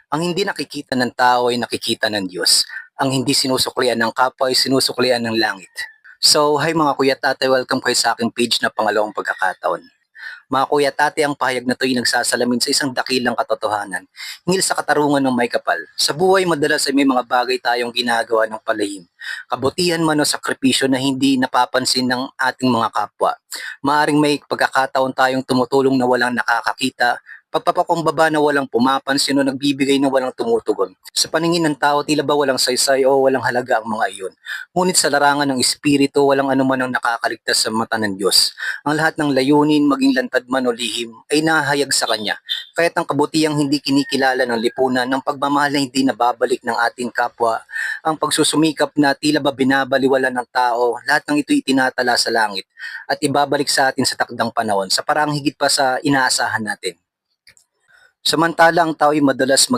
Ang hindi nakikita ng tao ay nakikita ng Diyos. Ang hindi sinusuklian ng kapwa ay sinusuklian ng langit. So, hi mga kuya at ate, welcome kayo sa aking page na pangalawang pagkakataon. Mga kuya at ate, ang pahayag na ito ay nagsasalamin sa isang dakilang katotohanan. Hingil sa katarungan ng may kapal. Sa buhay, madalas ay may mga bagay tayong ginagawa ng palihim. Kabutihan man o sakripisyo na hindi napapansin ng ating mga kapwa. Maaring may pagkakataon tayong tumutulong na walang nakakakita, pagpapakumbaba na walang pumapansin o nagbibigay na walang tumutugon. Sa paningin ng tao, tila ba walang saysay o walang halaga ang mga iyon. Ngunit sa larangan ng espiritu, walang anuman ang nakakaligtas sa mata ng Diyos. Ang lahat ng layunin, maging lantad man o lihim, ay nahahayag sa Kanya. Kaya't ang kabutihang hindi kinikilala ng lipunan, ang pagmamahal na hindi nababalik ng ating kapwa, ang pagsusumikap na tila ba binabaliwala ng tao, lahat ng ito itinatala sa langit at ibabalik sa atin sa takdang panahon sa paraang higit pa sa inaasahan natin. Samantala ang tao ay madalas